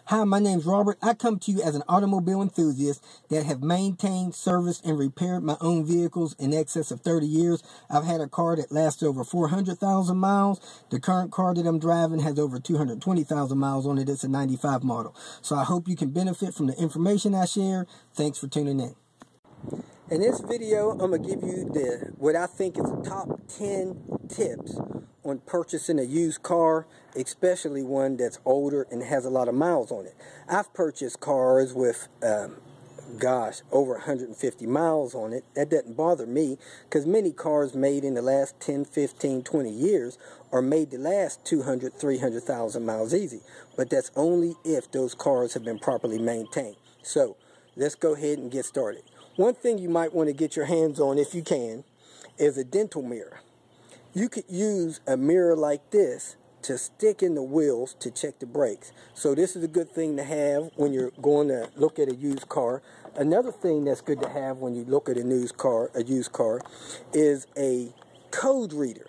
Hi, my name's Robert. I come to you as an automobile enthusiast that have maintained, serviced, and repaired my own vehicles in excess of 30 years. I've had a car that lasts over 400,000 miles. The current car that I'm driving has over 220,000 miles on it. It's a 95 model. So I hope you can benefit from the information I share. Thanks for tuning in. In this video, I'm going to give you what I think is the top 10 tips on purchasing a used car, especially one that's older and has a lot of miles on it. I've purchased cars with, over 150 miles on it. That doesn't bother me because many cars made in the last 10, 15, 20 years are made to last 200, 300,000 miles easy. But that's only if those cars have been properly maintained. So let's go ahead and get started. One thing you might want to get your hands on, if you can, is a dental mirror. You could use a mirror like this to stick in the wheels to check the brakes. So this is a good thing to have when you're going to look at a used car. Another thing that's good to have when you look at a used car, is a code reader.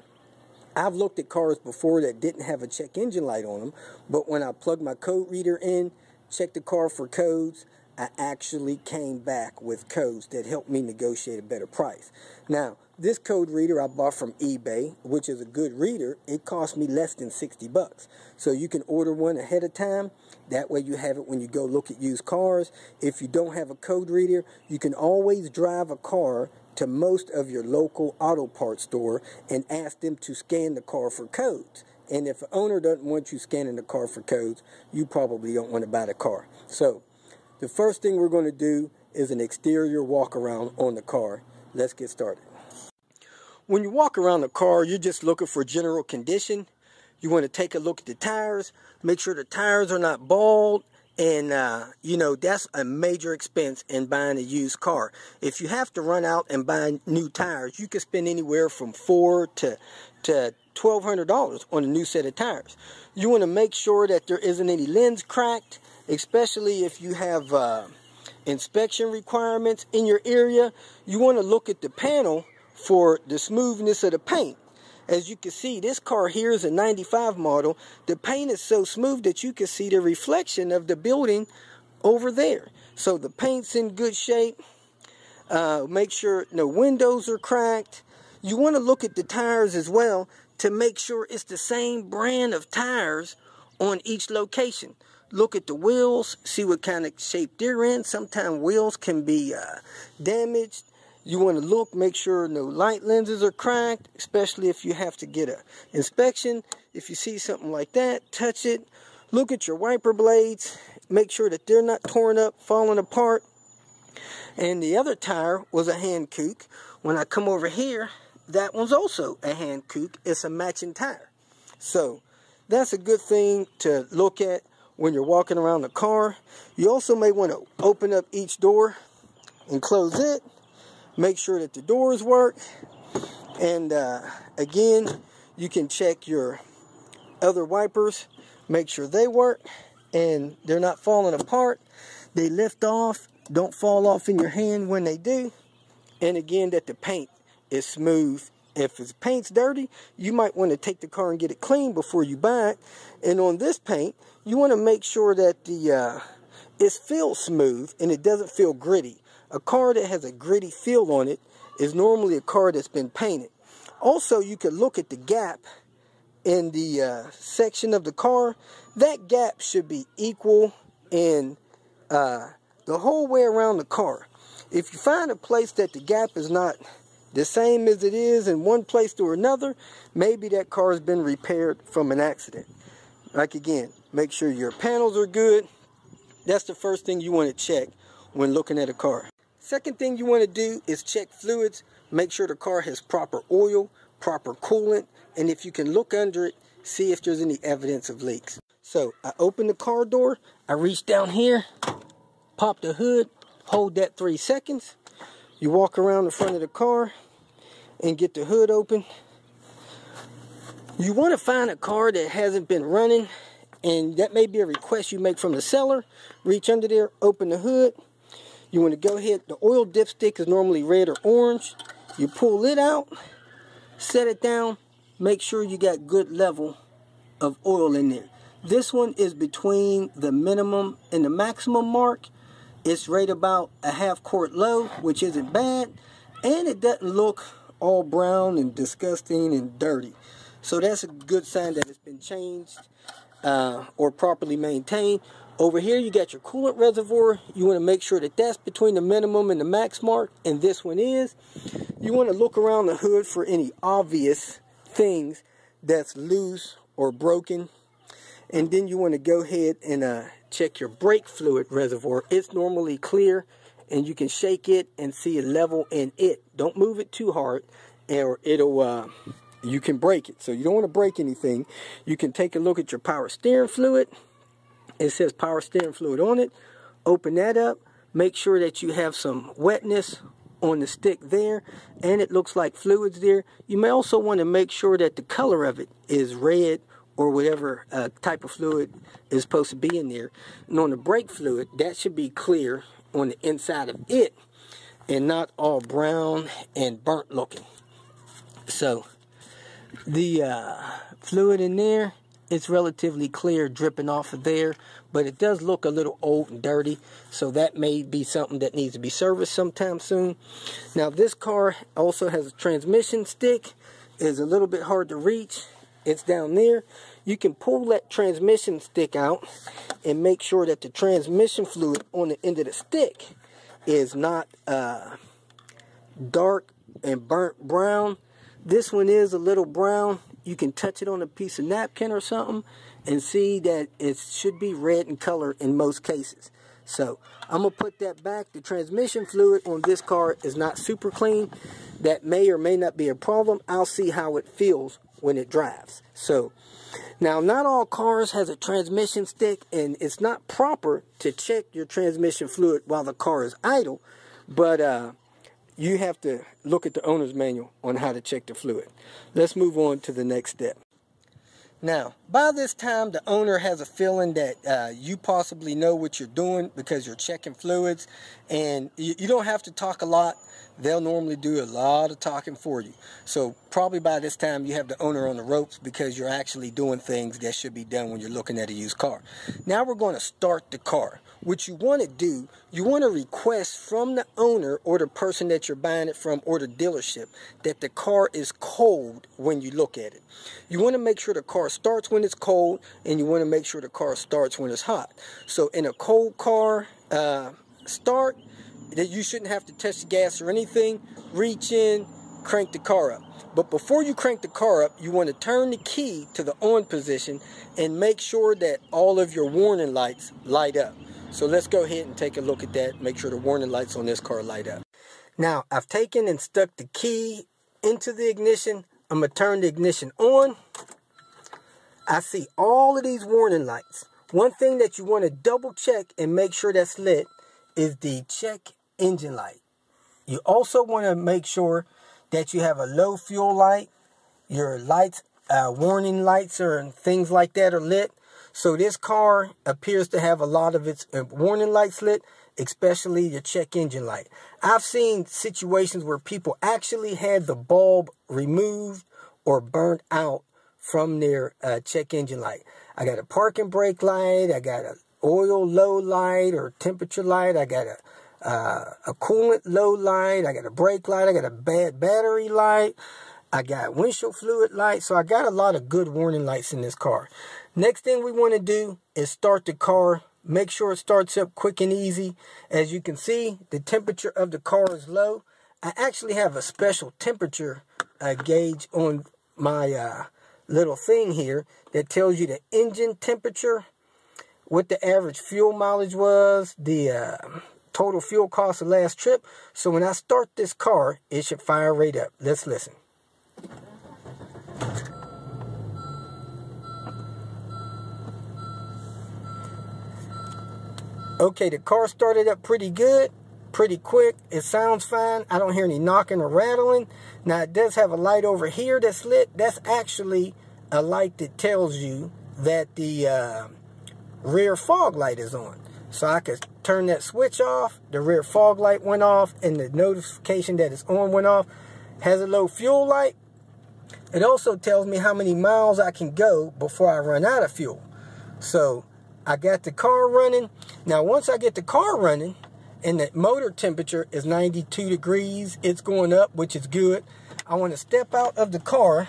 I've looked at cars before that didn't have a check engine light on them, but when I plugged my code reader in, checked the car for codes, I actually came back with codes that helped me negotiate a better price. Now, this code reader I bought from eBay, which is a good reader. It cost me less than 60 bucks. So you can order one ahead of time. That way you have it when you go look at used cars. If you don't have a code reader, you can always drive a car to most of your local auto parts store and ask them to scan the car for codes. And if the owner doesn't want you scanning the car for codes, you probably don't want to buy the car. So the first thing we're going to do is an exterior walk around on the car. Let's get started. When you walk around the car, you're just looking for general condition. You want to take a look at the tires, make sure the tires are not bald, and that's a major expense in buying a used car. If you have to run out and buy new tires, you can spend anywhere from $400 to $1,200 on a new set of tires. You want to make sure that there isn't any lens cracked, especially if you have inspection requirements in your area. You want to look at the panel for the smoothness of the paint. As you can see, this car here is a 95 model. The paint is so smooth that you can see the reflection of the building over there. So the paint's in good shape. Make sure no windows are cracked. You want to look at the tires as well to make sure it's the same brand of tires on each location. Look at the wheels, see what kind of shape they're in. Sometimes wheels can be damaged. You want to look, make sure no light lenses are cracked, especially if you have to get an inspection. If you see something like that, touch it. Look at your wiper blades. Make sure that they're not torn up, falling apart. And the other tire was a hand kook. When I come over here, that one's also a hand kook. It's a matching tire. So that's a good thing to look at when you're walking around the car. You also may want to open up each door and close it. Make sure that the doors work. And again, you can check your other wipers. Make sure they work and they're not falling apart. They lift off. Don't fall off in your hand when they do. And again, that the paint is smooth. If the paint's dirty, you might want to take the car and get it clean before you buy it. And on this paint, you want to make sure that it feels smooth and it doesn't feel gritty. A car that has a gritty feel on it is normally a car that's been painted. Also, you can look at the gap in the section of the car. That gap should be equal in the whole way around the car. If you find a place that the gap is not the same as it is in one place to another, maybe that car has been repaired from an accident. Like again, make sure your panels are good. That's the first thing you want to check when looking at a car. Second thing you want to do is check fluids. Make sure the car has proper oil, proper coolant, and if you can look under it, see if there's any evidence of leaks. So I open the car door, I reach down here, pop the hood, hold that 3 seconds. You walk around the front of the car and get the hood open. You want to find a car that hasn't been running, and that may be a request you make from the seller. Reach under there, open the hood. You want to go ahead, the oil dipstick is normally red or orange. You pull it out, set it down, make sure you got good level of oil in there. This one is between the minimum and the maximum mark. It's right about a half quart low, which isn't bad. And it doesn't look all brown and disgusting and dirty. So that's a good sign that it's been changed or properly maintained. Over here you got your coolant reservoir. You want to make sure that that's between the minimum and the max mark, and this one is. You want to look around the hood for any obvious things that's loose or broken. And then you want to go ahead and check your brake fluid reservoir. It's normally clear, and you can shake it and see a level in it. Don't move it too hard, or it'll you can break it. So you don't want to break anything. You can take a look at your power steering fluid. It says power steering fluid on it. Open that up. Make sure that you have some wetness on the stick there, and it looks like fluids there. You may also want to make sure that the color of it is red or whatever type of fluid is supposed to be in there. And on the brake fluid, that should be clear on the inside of it and not all brown and burnt looking. So the fluid in there, it's relatively clear, dripping off of there, but it does look a little old and dirty, so that may be something that needs to be serviced sometime soon. Now this car also has a transmission stick. It's a little bit hard to reach. It's down there. You can pull that transmission stick out and make sure that the transmission fluid on the end of the stick is not dark and burnt brown. This one is a little brown. You can touch it on a piece of napkin or something and see that it should be red in color in most cases. So I'm going to put that back. The transmission fluid on this car is not super clean. That may or may not be a problem. I'll see how it feels when it drives. So now, not all cars has a transmission stick, and it's not proper to check your transmission fluid while the car is idle, but you have to look at the owner's manual on how to check the fluid. Let's move on to the next step. Now, by this time, the owner has a feeling that you possibly know what you're doing because you're checking fluids, and you don't have to talk a lot. They'll normally do a lot of talking for you. So probably by this time you have the owner on the ropes because you're actually doing things that should be done when you're looking at a used car. Now we're going to start the car. What you want to do, you want to request from the owner or the person that you're buying it from or the dealership that the car is cold when you look at it. You want to make sure the car starts when it's cold, and you want to make sure the car starts when it's hot. So in a cold car start, that you shouldn't have to touch the gas or anything. Reach in, crank the car up. But before you crank the car up, you want to turn the key to the on position and make sure that all of your warning lights light up. So let's go ahead and take a look at that. Make sure the warning lights on this car light up. Now, I've taken and stuck the key into the ignition. I'm going to turn the ignition on. I see all of these warning lights. One thing that you want to double check and make sure that's lit is the check engine light. You also want to make sure that you have a low fuel light. Your lights, warning lights or things like that are lit. So this car appears to have a lot of its warning lights lit, especially your check engine light. I've seen situations where people actually had the bulb removed or burnt out from their check engine light. I got a parking brake light. I got a oil low light or temperature light. I got a coolant low light. I got a brake light. I got a bad battery light. I got windshield fluid light. So I got a lot of good warning lights in this car. Next thing we want to do is start the car. Make sure it starts up quick and easy. As you can see, the temperature of the car is low. I actually have a special temperature gauge on my little thing here that tells you the engine temperature, what the average fuel mileage was, the total fuel cost of last trip. So when I start this car, it should fire right up. Let's listen. Okay, the car started up pretty good, pretty quick. It sounds fine. I don't hear any knocking or rattling. Now, it does have a light over here that's lit. That's actually a light that tells you that the rear fog light is on. So I could turn that switch off. The rear fog light went off, and the notification that it's on went off. Has a low fuel light. It also tells me how many miles I can go before I run out of fuel. So I got the car running. Now once I get the car running and the motor temperature is 92 degrees, it's going up, which is good. I want to step out of the car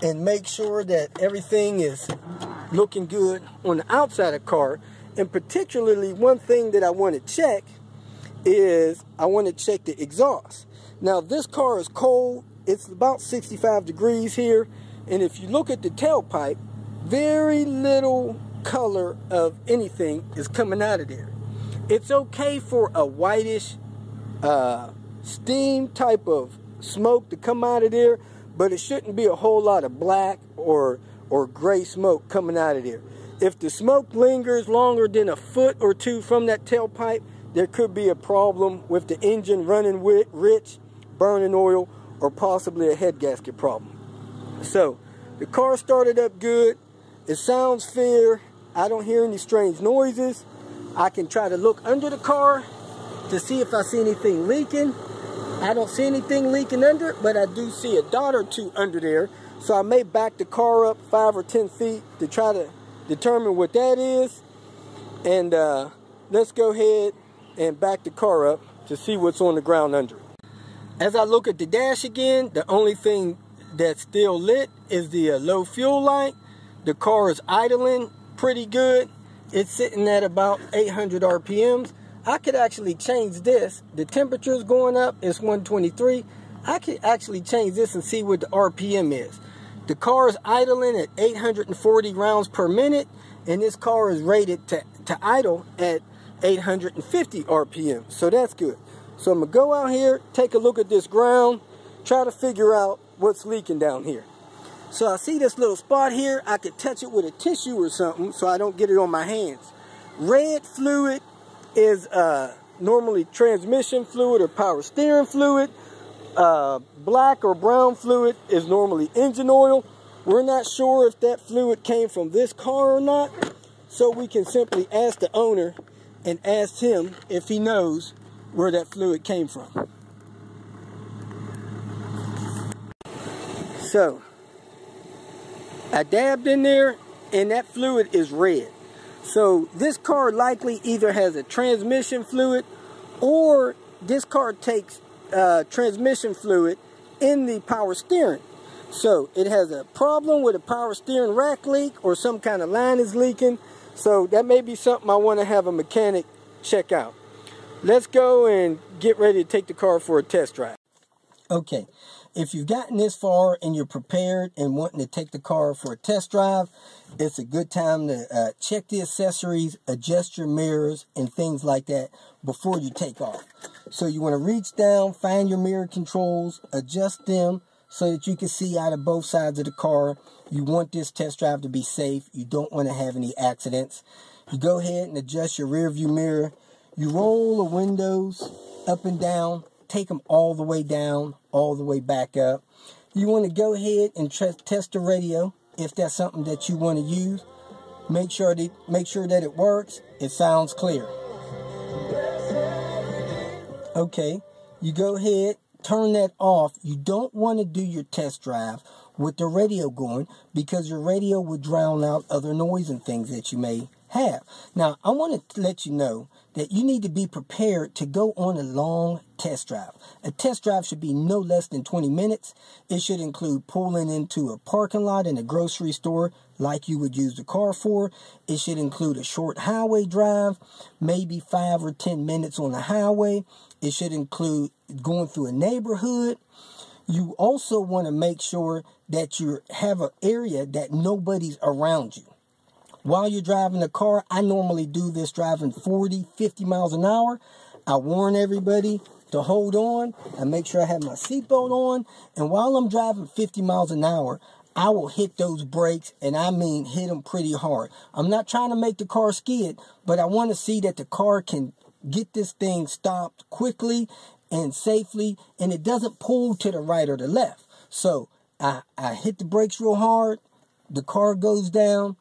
and make sure that everything is looking good on the outside of the car. And particularly one thing that I want to check is I want to check the exhaust. Now this car is cold. It's about 65 degrees here. And if you look at the tailpipe, very little color of anything is coming out of there. It's okay for a whitish steam type of smoke to come out of there, but it shouldn't be a whole lot of black or gray smoke coming out of there. If the smoke lingers longer than a foot or two from that tailpipe, there could be a problem with the engine running rich, burning oil, or possibly a head gasket problem. So the car started up good. It sounds fair. I don't hear any strange noises. I can try to look under the car to see if I see anything leaking. I don't see anything leaking under it, but I do see a dot or two under there. So I may back the car up 5 or 10 feet to try to determine what that is. And let's go ahead and back the car up to see what's on the ground under it. As I look at the dash again, the only thing that's still lit is the low fuel light. The car is idling pretty good. It's sitting at about 800 RPMs. I could actually change this. The temperature is going up. It's 123. I could actually change this and see what the RPM is. The car is idling at 840 rounds per minute, and this car is rated to idle at 850 RPM. So that's good. So I'm going to go out here, take a look at this ground, try to figure out what's leaking down here. So I see this little spot here. I could touch it with a tissue or something so I don't get it on my hands. Red fluid is normally transmission fluid or power steering fluid. Black or brown fluid is normally engine oil. We're not sure if that fluid came from this car or not, so we can simply ask the owner and ask him if he knows where that fluid came from. So I dabbed in there and that fluid is red. So this car likely either has a transmission fluid, or this car takes transmission fluid in the power steering. So it has a problem with a power steering rack leak, or some kind of line is leaking. So that may be something I want to have a mechanic check out. Let's go and get ready to take the car for a test drive. Okay, if you've gotten this far and you're prepared and wanting to take the car for a test drive, it's a good time to check the accessories, adjust your mirrors, and things like that before you take off. So you want to reach down, find your mirror controls, adjust them so that you can see out of both sides of the car. You want this test drive to be safe. You don't want to have any accidents. You go ahead and adjust your rear view mirror. You roll the windows up and down. Take them all the way down, all the way back up. You want to go ahead and test the radio if that's something that you want to use. Make sure that it works. It sounds clear. Okay, you go ahead, turn that off. You don't want to do your test drive with the radio going, because your radio would drown out other noise and things that you may have. Now, I want to let you know that you need to be prepared to go on a long test drive. A test drive should be no less than 20 minutes. It should include pulling into a parking lot in a grocery store like you would use the car for. It should include a short highway drive, maybe 5 or 10 minutes on the highway. It should include going through a neighborhood. You also want to make sure that you have an area that nobody's around you. While you're driving the car, I normally do this driving 40, 50 miles an hour. I warn everybody to hold on and make sure I have my seatbelt on. And while I'm driving 50 miles an hour, I will hit those brakes, and I mean hit them pretty hard. I'm not trying to make the car skid, but I want to see that the car can get this thing stopped quickly and safely, and it doesn't pull to the right or the left. So I hit the brakes real hard, the car goes down,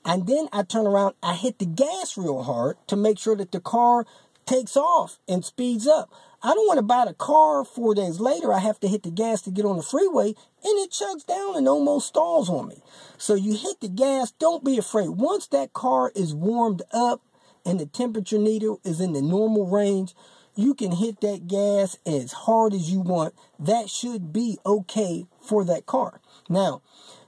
and then I turn around, I hit the gas real hard to make sure that the car takes off and speeds up. I don't want to buy the car 4 days later. I have to hit the gas to get on the freeway, and it chugs down and almost stalls on me. So you hit the gas. Don't be afraid. Once that car is warmed up and the temperature needle is in the normal range, you can hit that gas as hard as you want. That should be okay for that car. Now,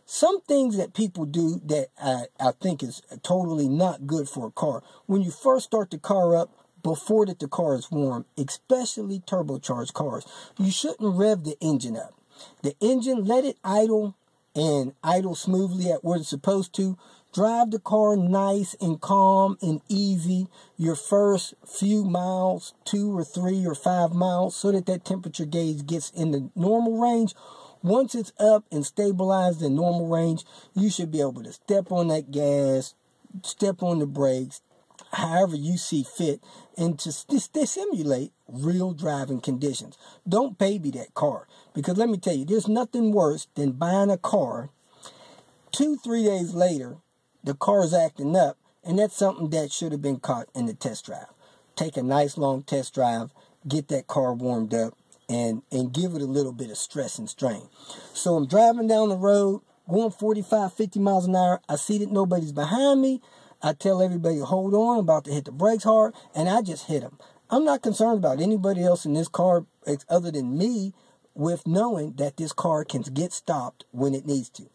some things that people do that I think is totally not good for a car. When you first start the car up, before that the car is warm, especially turbocharged cars, you shouldn't rev the engine up. The engine, let it idle and idle smoothly at where it's supposed to. Drive the car nice and calm and easy your first few miles, 2 or 3 or 5 miles, so that temperature gauge gets in the normal range. Once it's up and stabilized in normal range, you should be able to step on that gas, step on the brakes, however you see fit, and to simulate real driving conditions. Don't baby that car, because let me tell you, there's nothing worse than buying a car 2-3 days later, the car is acting up, and that's something that should have been caught in the test drive. Take a nice long test drive, get that car warmed up, and give it a little bit of stress and strain. So I'm driving down the road, going 45, 50 miles an hour. I see that nobody's behind me. I tell everybody, hold on, I'm about to hit the brakes hard, and I just hit them. I'm not concerned about anybody else in this car other than me, with knowing that this car can get stopped when it needs to.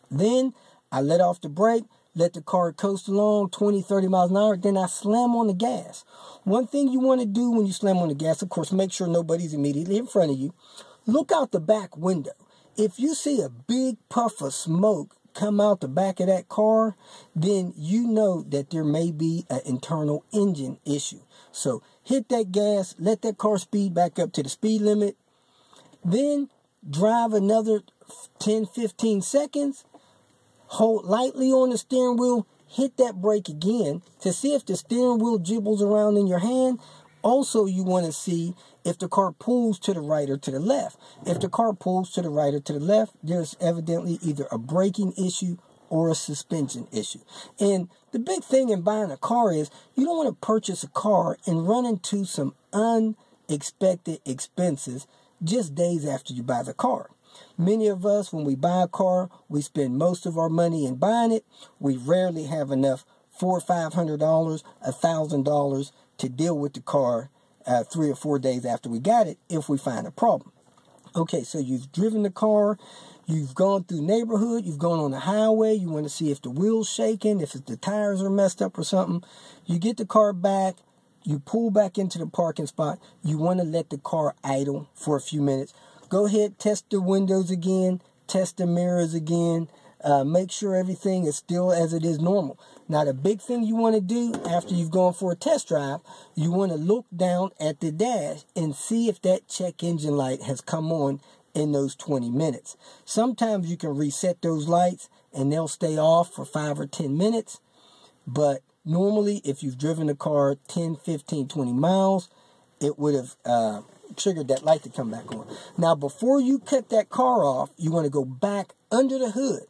Then I let off the brake, let the car coast along 20, 30 miles an hour, then I slam on the gas. One thing you want to do when you slam on the gas, of course, make sure nobody's immediately in front of you. Look out the back window. If you see a big puff of smoke come out the back of that car, then you know that there may be an internal engine issue. So hit that gas, let that car speed back up to the speed limit, then drive another 10, 15 seconds, hold lightly on the steering wheel, hit that brake again to see if the steering wheel jibbles around in your hand. Also, you want to see if the car pulls to the right or to the left. If the car pulls to the right or to the left, there's evidently either a braking issue or a suspension issue. And the big thing in buying a car is you don't want to purchase a car and run into some unexpected expenses just days after you buy the car. Many of us, when we buy a car, we spend most of our money in buying it. We rarely have enough $400 or $500, $1,000 to deal with the car 3 or 4 days after we got it if we find a problem. Okay, so you've driven the car, you've gone through neighborhood, you've gone on the highway, you want to see if the wheel's shaking, if the tires are messed up or something. You get the car back, you pull back into the parking spot, you want to let the car idle for a few minutes. Go ahead, test the windows again, test the mirrors again, make sure everything is still as it is normal. Now, the big thing you want to do after you've gone for a test drive, you want to look down at the dash and see if that check engine light has come on in those 20 minutes. Sometimes you can reset those lights and they'll stay off for 5 or 10 minutes. But normally, if you've driven the car 10, 15, 20 miles, it would have triggered that light to come back on. Now, before you cut that car off, you want to go back under the hood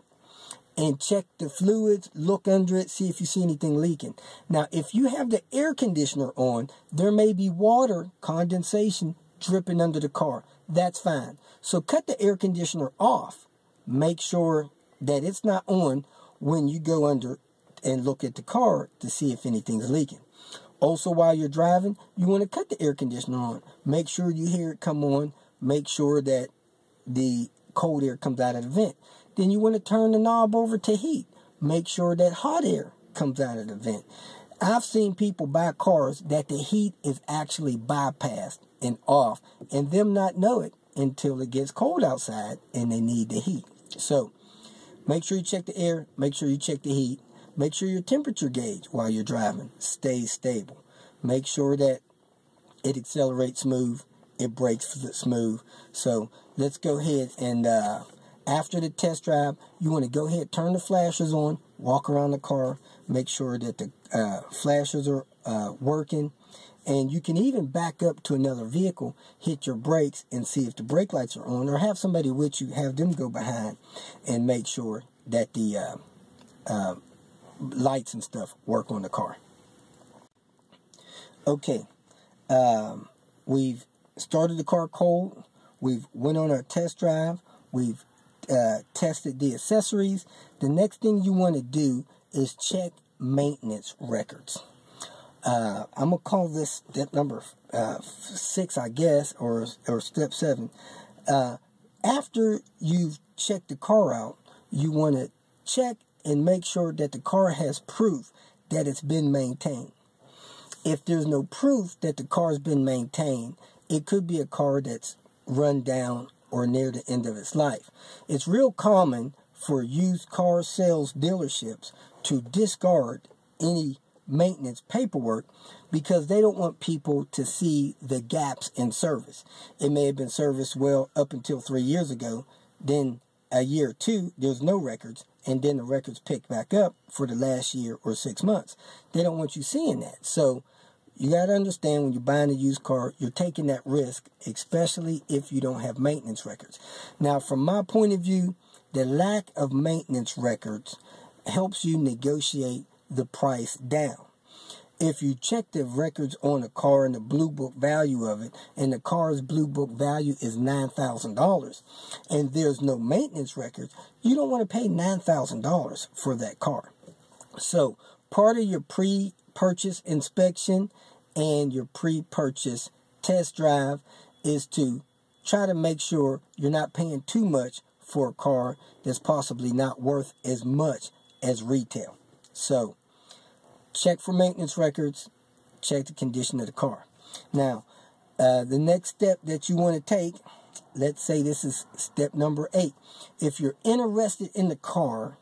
and check the fluids, look under it, see if you see anything leaking. Now, if you have the air conditioner on, there may be water condensation dripping under the car. That's fine. So cut the air conditioner off. Make sure that it's not on when you go under and look at the car to see if anything's leaking. Also, while you're driving, you want to cut the air conditioner on. Make sure you hear it come on. Make sure that the cold air comes out of the vent. Then you want to turn the knob over to heat. Make sure that hot air comes out of the vent. I've seen people buy cars that the heat is actually bypassed and off, and them not know it until it gets cold outside and they need the heat. So make sure you check the air. Make sure you check the heat. Make sure your temperature gauge while you're driving stays stable. Make sure that it accelerates smooth. It brakes smooth. So let's go ahead and after the test drive, you want to go ahead, turn the flashers on, walk around the car, make sure that the flashers are working. And you can even back up to another vehicle, hit your brakes, and see if the brake lights are on, or have somebody with you, have them go behind and make sure that the lights and stuff work on the car. Okay, We've started the car cold. We've went on a test drive. We've tested the accessories. The next thing you want to do is check maintenance records. I'm going to call this step number 6, I guess, or step 7. After you've checked the car out, you want to check and make sure that the car has proof that it's been maintained. If there's no proof that the car's been maintained, it could be a car that's run down or near the end of its life. It's real common for used car sales dealerships to discard any maintenance paperwork because they don't want people to see the gaps in service. It may have been serviced well up until 3 years ago, then a year or two there's no records, and then the records pick back up for the last year or 6 months. They don't want you seeing that. So you got to understand, when you're buying a used car, you're taking that risk, especially if you don't have maintenance records. Now, from my point of view, the lack of maintenance records helps you negotiate the price down. If you check the records on a car and the blue book value of it, and the car's blue book value is $9,000, and there's no maintenance records, you don't want to pay $9,000 for that car. So part of your pre-purchase inspection and your pre-purchase test drive is to try to make sure you're not paying too much for a car that's possibly not worth as much as retail. So check for maintenance records, check the condition of the car. Now, the next step that you want to take, let's say this is step number 8. If you're interested in the car,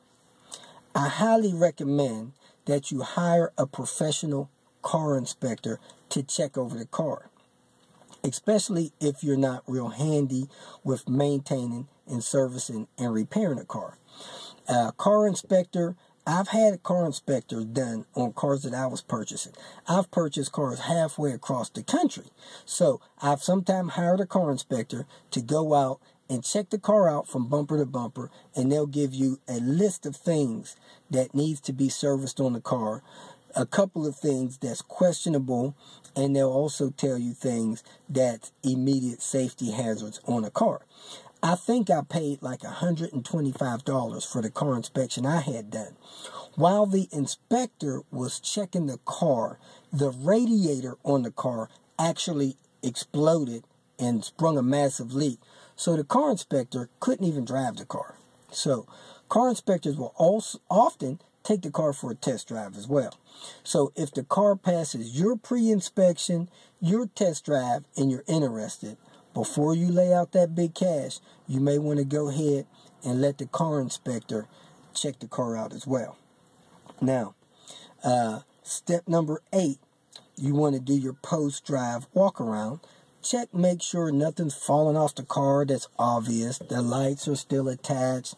I highly recommend that you hire a professional car inspector to check over the car, especially if you're not real handy with maintaining and servicing and repairing a car. Car inspector, I've had a car inspector done on cars that I was purchasing. I've purchased cars halfway across the country. So I've sometimes hired a car inspector to go out and check the car out from bumper to bumper, and they'll give you a list of things that needs to be serviced on the car, a couple of things that's questionable, and they'll also tell you things that's immediate safety hazards on a car. I think I paid like $125 for the car inspection I had done. While the inspector was checking the car, the radiator on the car actually exploded and sprung a massive leak. So the car inspector couldn't even drive the car. So car inspectors will also often take the car for a test drive as well. So if the car passes your pre-inspection, your test drive, and you're interested, before you lay out that big cash, you may want to go ahead and let the car inspector check the car out as well. Now, step number 8, you want to do your post-drive walk-around. Check, make sure nothing's falling off the car that's obvious. The lights are still attached.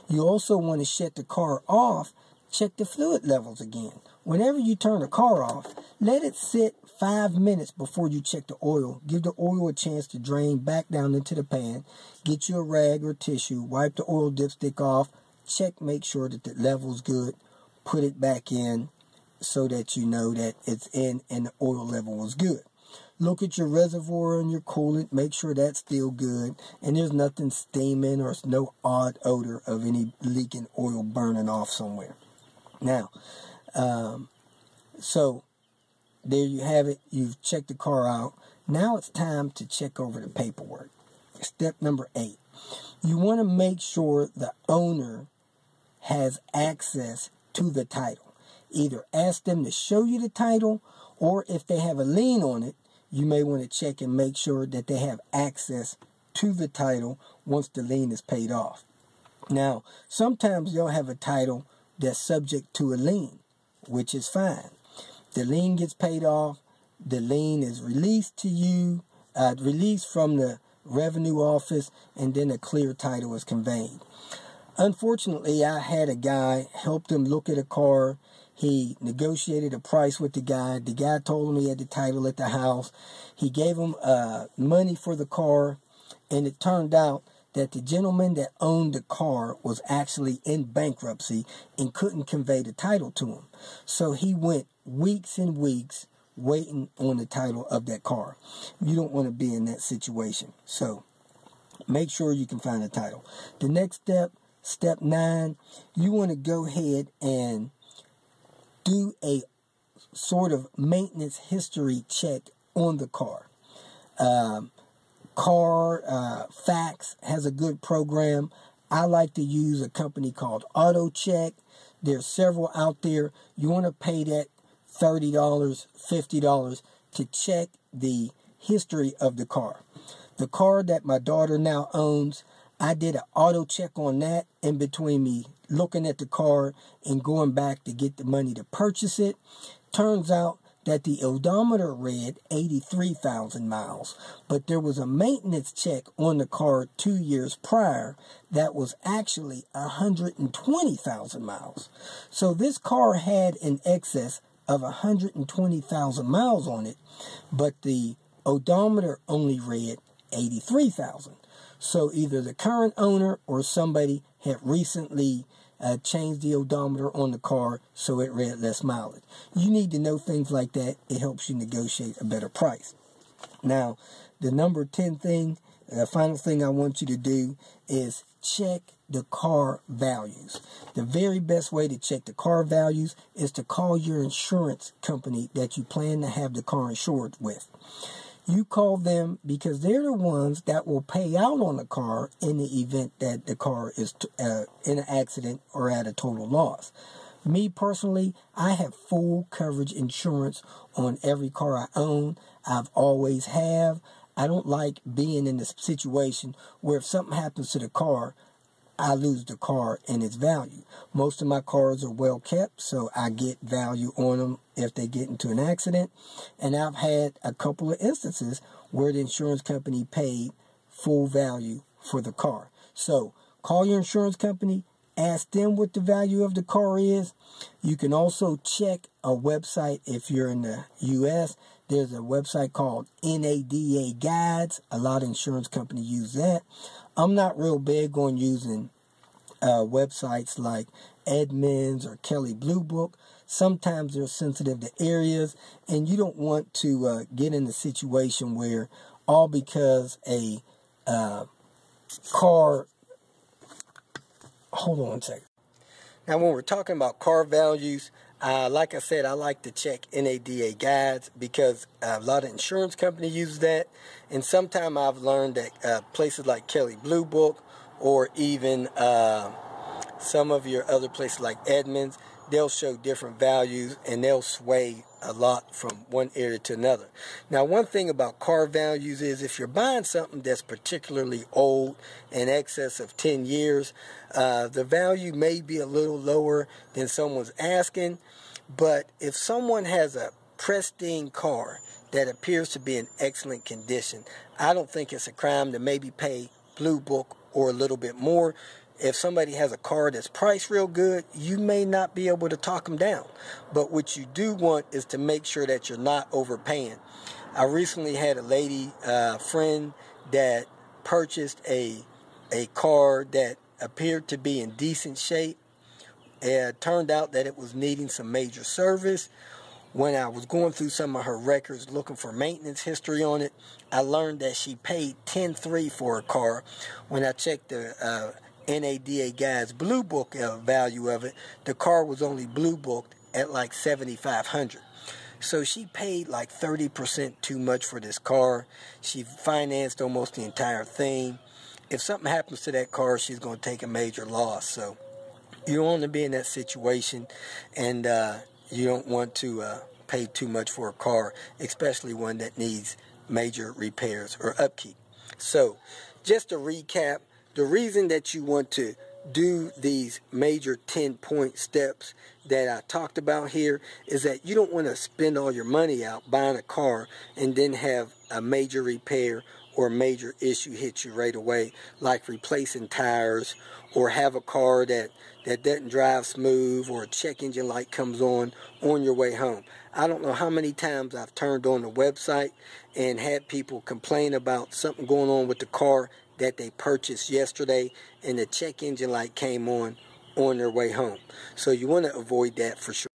You also want to shut the car off. Check the fluid levels again. Whenever you turn the car off, let it sit 5 minutes before you check the oil. Give the oil a chance to drain back down into the pan. Get you a rag or tissue. Wipe the oil dipstick off. Check, make sure that the level's good. Put it back in so that you know that it's in and the oil level was good. Look at your reservoir and your coolant. Make sure that's still good. And there's nothing steaming or no odd odor of any leaking oil burning off somewhere. Now, so there you have it. You've checked the car out. Now it's time to check over the paperwork. Step number 8. You want to make sure the owner has access to the title. Either ask them to show you the title, or if they have a lien on it, you may want to check and make sure that they have access to the title once the lien is paid off. Now, sometimes they'll have a title that's subject to a lien, which is fine. The lien gets paid off. The lien is released to you, released from the revenue office, and then a clear title is conveyed. Unfortunately, I had a guy, helped him look at a car. He negotiated a price with the guy. The guy told him he had the title at the house. He gave him money for the car, and it turned out that the gentleman that owned the car was actually in bankruptcy and couldn't convey the title to him. So he went weeks and weeks waiting on the title of that car. You don't want to be in that situation. So make sure you can find a title. The next step, step 9, you want to go ahead and do a sort of maintenance history check on the car. Facts has a good program. I like to use a company called Auto Check. There's several out there. You want to pay that $30, $50 to check the history of the car. The car that my daughter now owns, I did an auto check on that in between me looking at the car and going back to get the money to purchase it. Turns out that the odometer read 83,000 miles, but there was a maintenance check on the car 2 years prior that was actually 120,000 miles. So this car had in excess of 120,000 miles on it, but the odometer only read 83,000. So either the current owner or somebody had recently changed the odometer on the car so it read less mileage. You need to know things like that. It helps you negotiate a better price. Now, the number 10 thing, the final thing I want you to do is check the car values. The very best way to check the car values is to call your insurance company that you plan to have the car insured with. You call them because they're the ones that will pay out on the car in the event that the car is in an accident or at a total loss. Me personally, I have full coverage insurance on every car I own. I've always have. I don't like being in this situation where if something happens to the car, I lose the car and its value. Most of my cars are well kept, so I get value on them if they get into an accident. And I've had a couple of instances where the insurance company paid full value for the car. So call your insurance company, ask them what the value of the car is. You can also check a website if you're in the U.S. There's a website called NADA Guides. A lot of insurance companies use that. I'm not real big on using websites like Edmunds or Kelley Blue Book. Sometimes they're sensitive to areas, and you don't want to get in a situation where all because a car... Hold on a second. Now, when we're talking about car values, like I said, I like to check NADA Guides because a lot of insurance companies use that. And sometimes I've learned that places like Kelley Blue Book or even some of your other places like Edmunds, they'll show different values and they'll sway a lot from one area to another. Now, one thing about car values is if you're buying something that's particularly old, in excess of 10 years, the value may be a little lower than someone's asking. But if someone has a pristine car that appears to be in excellent condition, I don't think it's a crime to maybe pay Blue Book or a little bit more. If somebody has a car that's priced real good, you may not be able to talk them down. But what you do want is to make sure that you're not overpaying. I recently had a lady friend that purchased a car that appeared to be in decent shape. It turned out that it was needing some major service. When I was going through some of her records looking for maintenance history on it, I learned that she paid $10,300 for her car. When I checked the NADA Guides Blue Book value of it, the car was only Blue Booked at like $7,500. So she paid like 30% too much for this car. She financed almost the entire thing. If something happens to that car, she's going to take a major loss. So you don't want to be in that situation, and you don't want to pay too much for a car, especially one that needs major repairs or upkeep. So just to recap, the reason that you want to do these major 10-point steps that I talked about here is that you don't want to spend all your money out buying a car and then have a major repair or a major issue hit you right away, like replacing tires, or have a car that doesn't drive smooth, or a check engine light comes on your way home. I don't know how many times I've turned on the website and had people complain about something going on with the car that they purchased yesterday, and the check engine light came on their way home. So you want to avoid that for sure.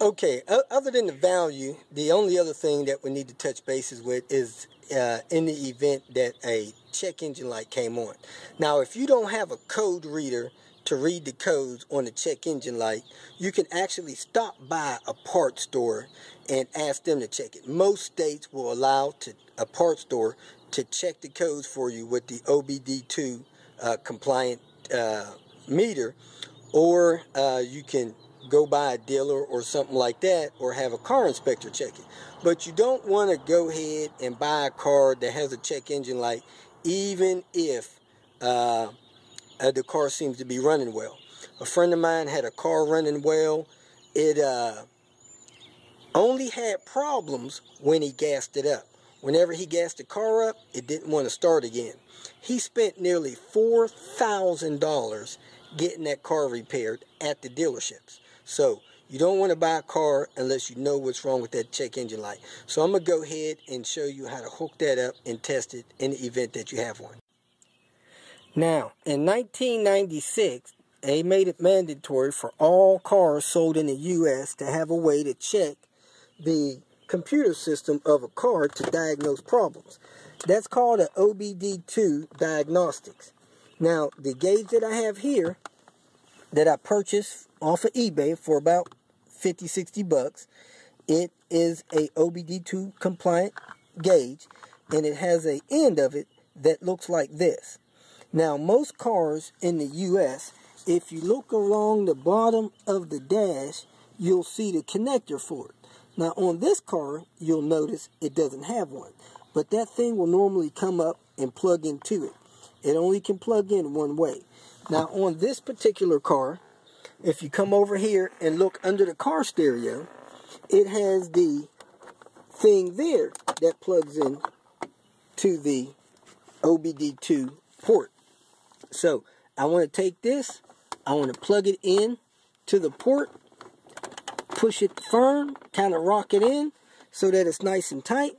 Okay, other than the value, the only other thing that we need to touch bases with is in the event that a check engine light came on. Now, if you don't have a code reader to read the codes on the check engine light, you can actually stop by a parts store and ask them to check it. Most states will allow a parts store to check the codes for you with the OBD2 compliant meter, or you can go by a dealer or something like that, or have a car inspector check it. But you don't want to go ahead and buy a car that has a check engine light, even if the car seems to be running well. A friend of mine had a car running well. It only had problems when he gassed it up. Whenever he gassed the car up, it didn't want to start again. He spent nearly $4,000 getting that car repaired at the dealerships. So you don't want to buy a car unless you know what's wrong with that check engine light. So I'm going to go ahead and show you how to hook that up and test it in the event that you have one. Now, in 1996, they made it mandatory for all cars sold in the U.S. to have a way to check the computer system of a car to diagnose problems. That's called an OBD2 diagnostics. Now, the gauge that I have here, that I purchased off of eBay for about 50, 60 bucks, it is a OBD2 compliant gauge, and it has an end of it that looks like this. Now, most cars in the U.S., if you look along the bottom of the dash, you'll see the connector for it. Now, on this car, you'll notice it doesn't have one. But that thing will normally come up and plug into it. It only can plug in one way. Now, on this particular car, if you come over here and look under the car stereo, it has the thing there that plugs in to the OBD2 port. So I want to take this, I want to plug it in to the port, push it firm, kind of rock it in so that it's nice and tight.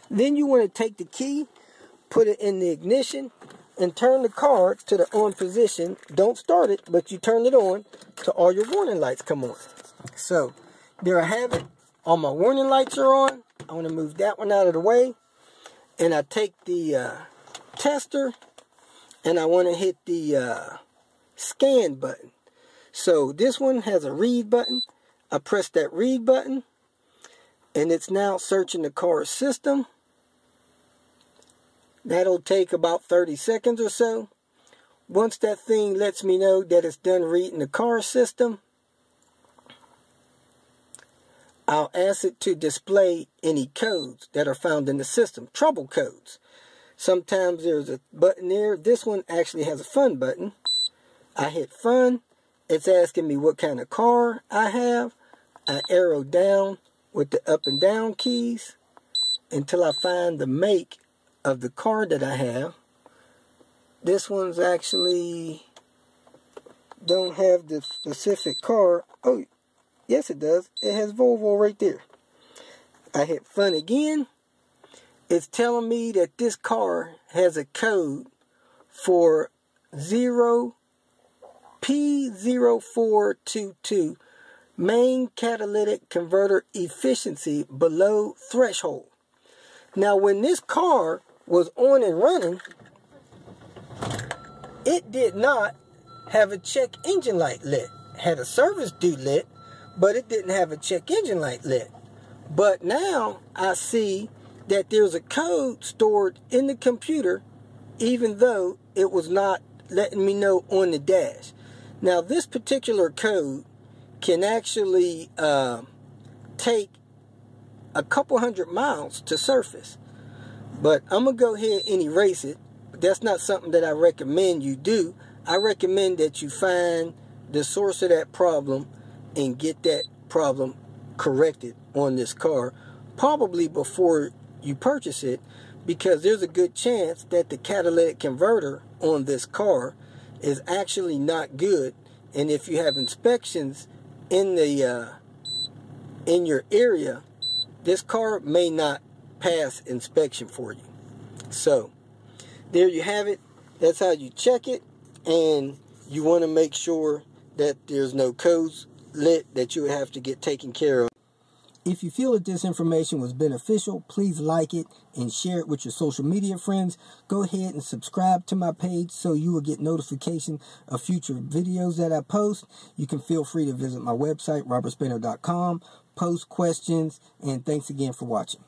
Then you want to take the key, put it in the ignition, and turn the car to the on position. Don't start it, but you turn it on to all your warning lights come on. So there I have it. All my warning lights are on. I want to move that one out of the way. And I take the tester, and I want to hit the scan button. So this one has a read button. I press that read button, and it's now searching the car's system. That'll take about 30 seconds or so. Once that thing lets me know that it's done reading the car system, I'll ask it to display any codes that are found in the system, trouble codes. Sometimes there's a button there. This one actually has a fun button. I hit fun. It's asking me what kind of car I have. I arrow down with the up and down keys until I find the make of the car that I have. This one's actually don't have the specific car. Oh, yes it does. It has Volvo right there. I hit fun again. It's telling me that this car has a code for P0422, main catalytic converter efficiency below threshold. Now, when this car was on and running, it did not have a check engine light lit. It had a service due lit, but it didn't have a check engine light lit. But now I see that there's a code stored in the computer, even though it was not letting me know on the dash. Now, this particular code can actually take a couple hundred miles to surface. But I'm going to go ahead and erase it. But that's not something that I recommend you do. I recommend that you find the source of that problem and get that problem corrected on this car, probably before you purchase it, because there's a good chance that the catalytic converter on this car is actually not good. And if you have inspections in the in your area, this car may not pass inspection for you. So there you have it. That's how you check it, and you want to make sure that there's no codes lit that you have to get taken care of. If you feel that this information was beneficial, please like it and share it with your social media friends. Go ahead and subscribe to my page so you will get notification of future videos that I post. You can feel free to visit my website, robertspanner.com, post questions, and thanks again for watching.